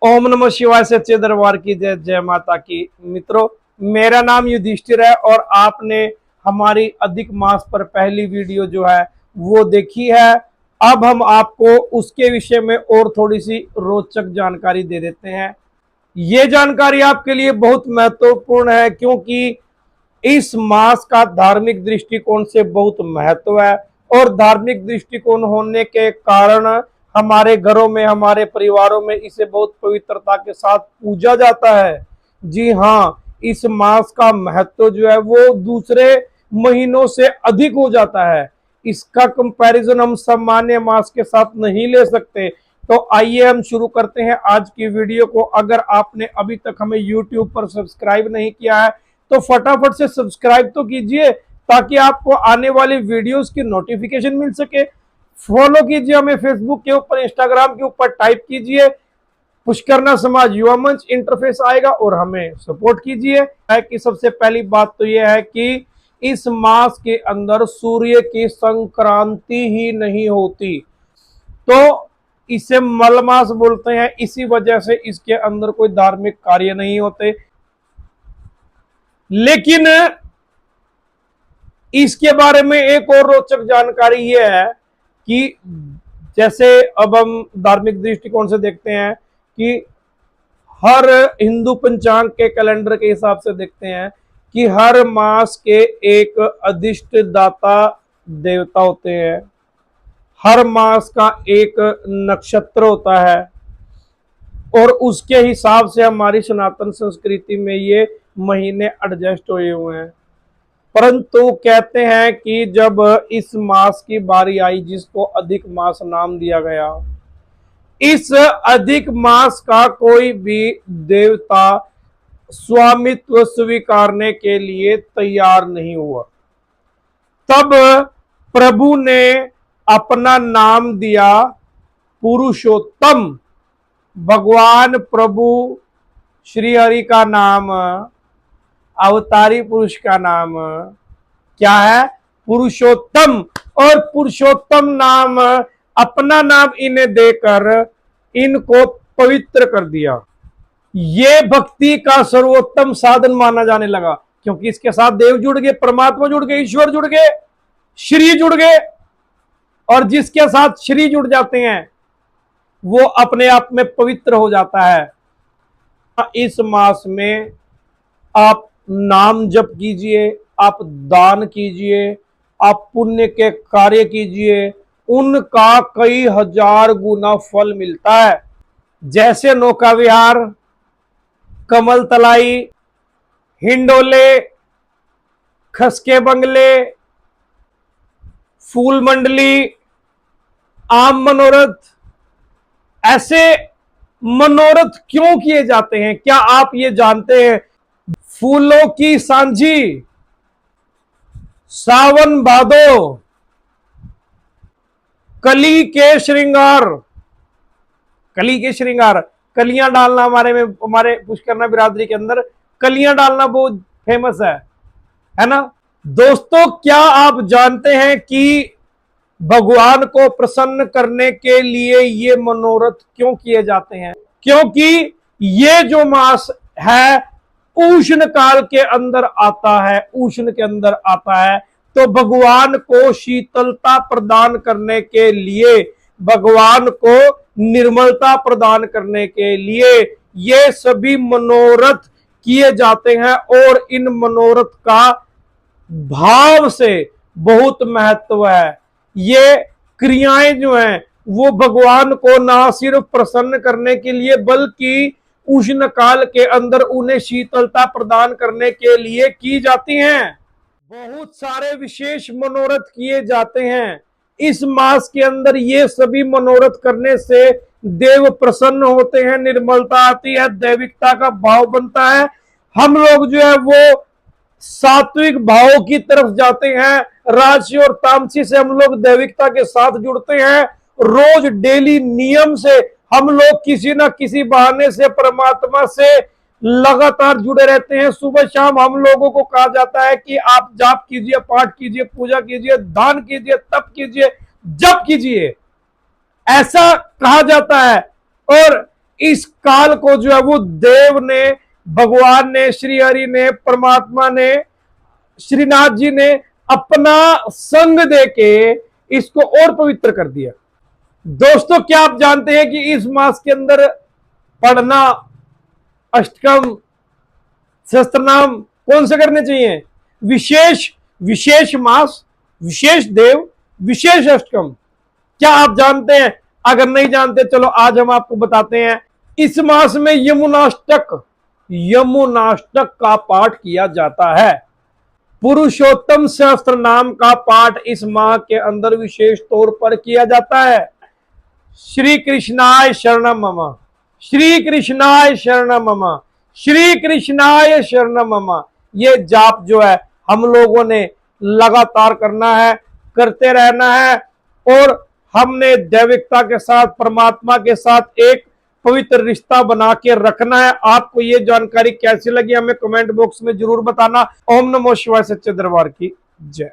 ओम नमः शिवाय। सच्चे दरबार की जय। जय माता की। मित्रों, मेरा नाम युधिष्ठिर है और आपने हमारी अधिक मास पर पहली वीडियो जो है वो देखी है। अब हम आपको उसके विषय में और थोड़ी सी रोचक जानकारी दे देते हैं। ये जानकारी आपके लिए बहुत महत्वपूर्ण है क्योंकि इस मास का धार्मिक दृष्टिकोण से बहुत महत्व है और धार्मिक दृष्टिकोण होने के कारण हमारे घरों में, हमारे परिवारों में इसे बहुत पवित्रता के साथ पूजा जाता है। जी हाँ, इस मास का महत्व जो है वो दूसरे महीनों से अधिक हो जाता है। इसका कंपैरिजन हम सामान्य मास के साथ नहीं ले सकते। तो आइए हम शुरू करते हैं आज की वीडियो को। अगर आपने अभी तक हमें YouTube पर सब्सक्राइब नहीं किया है तो फटाफट से सब्सक्राइब तो कीजिए ताकि आपको आने वाली वीडियोस की नोटिफिकेशन मिल सके। फॉलो कीजिए हमें फेसबुक के ऊपर, इंस्टाग्राम के ऊपर, टाइप कीजिए पुष्करना समाज युवा मंच इंटरफेस आएगा और हमें सपोर्ट कीजिए। है कि सबसे पहली बात तो यह है कि इस मास के अंदर सूर्य की संक्रांति ही नहीं होती, तो इसे मलमास बोलते हैं। इसी वजह से इसके अंदर कोई धार्मिक कार्य नहीं होते। लेकिन इसके बारे में एक और रोचक जानकारी यह है कि जैसे अब हम धार्मिक दृष्टिकोण से देखते हैं कि हर हिंदू पंचांग के कैलेंडर के हिसाब से देखते हैं कि हर मास के एक अधिष्ठ दाता देवता होते हैं। हर मास का एक नक्षत्र होता है और उसके हिसाब से हमारी सनातन संस्कृति में ये महीने एडजस्ट हुए हुए हैं। परंतु कहते हैं कि जब इस मास की बारी आई, जिसको अधिक मास नाम दिया गया, इस अधिक मास का कोई भी देवता स्वामित्व स्वीकारने के लिए तैयार नहीं हुआ। तब प्रभु ने अपना नाम दिया पुरुषोत्तम। भगवान प्रभु श्री हरि का नाम, अवतारी पुरुष का नाम क्या है? पुरुषोत्तम। और पुरुषोत्तम नाम, अपना नाम इन्हें देकर इनको पवित्र कर दिया। ये भक्ति का सर्वोत्तम साधन माना जाने लगा क्योंकि इसके साथ देव जुड़ गए, परमात्मा जुड़ गए, ईश्वर जुड़ गए, श्री जुड़ गए। और जिसके साथ श्री जुड़ जाते हैं वो अपने आप में पवित्र हो जाता है। इस मास में आप नाम जप कीजिए, आप दान कीजिए, आप पुण्य के कार्य कीजिए, उनका कई हजार गुना फल मिलता है। जैसे नौका विहार, कमल तलाई, हिंडोले, खसके बंगले, फूल मंडली, आम मनोरथ, ऐसे मनोरथ क्यों किए जाते हैं? क्या आप ये जानते हैं? फूलों की सांझी, सावन भादो, कली के श्रृंगार, कली के श्रृंगार, कलियां डालना हमारे पुष्करना बिरादरी के अंदर कलियां डालना बहुत फेमस है ना दोस्तों? क्या आप जानते हैं कि भगवान को प्रसन्न करने के लिए ये मनोरथ क्यों किए जाते हैं? क्योंकि ये जो मास है उष्ण काल के अंदर आता है, उष्ण के अंदर आता है। तो भगवान को शीतलता प्रदान करने के लिए, भगवान को निर्मलता प्रदान करने के लिए ये सभी मनोरथ किए जाते हैं। और इन मनोरथ का भाव से बहुत महत्व है। ये क्रियाएं जो हैं वो भगवान को ना सिर्फ प्रसन्न करने के लिए बल्कि उष्ण काल के अंदर उन्हें शीतलता प्रदान करने के लिए की जाती हैं। बहुत सारे विशेष मनोरथ किए जाते हैं इस मास के अंदर। ये सभी मनोरथ करने से देव प्रसन्न होते हैं, निर्मलता आती है, दैविकता का भाव बनता है। हम लोग जो है वो सात्विक भाव की तरफ जाते हैं। राजसी और तामसी से हम लोग दैविकता के साथ जुड़ते हैं। रोज डेली नियम से हम लोग किसी ना किसी बहाने से परमात्मा से लगातार जुड़े रहते हैं। सुबह शाम हम लोगों को कहा जाता है कि आप जाप कीजिए, पाठ कीजिए, पूजा कीजिए, दान कीजिए, तप कीजिए, जप कीजिए, ऐसा कहा जाता है। और इस काल को जो है वो देव ने, भगवान ने, श्री हरि ने, परमात्मा ने, श्रीनाथ जी ने अपना संग देके इसको और पवित्र कर दिया। दोस्तों, क्या आप जानते हैं कि इस मास के अंदर पढ़ना अष्टकम, सहस्त्रनाम कौन से करने चाहिए? विशेष विशेष मास, विशेष देव, विशेष अष्टकम। क्या आप जानते हैं? अगर नहीं जानते, चलो आज हम आपको बताते हैं। इस मास में यमुनाष्टक का पाठ किया जाता है। पुरुषोत्तम सहस्त्र नाम का पाठ इस माह के अंदर विशेष तौर पर किया जाता है। श्री कृष्णाय शरणम मम, श्री कृष्णाय शरणम मम, श्री कृष्णाय शरणम मम। ये जाप जो है हम लोगों ने लगातार करना है, करते रहना है, और हमने दैविकता के साथ, परमात्मा के साथ एक पवित्र रिश्ता बना के रखना है। आपको ये जानकारी कैसी लगी हमें कमेंट बॉक्स में जरूर बताना। ओम नमो शिवाय, सच्चे दरबार की जय।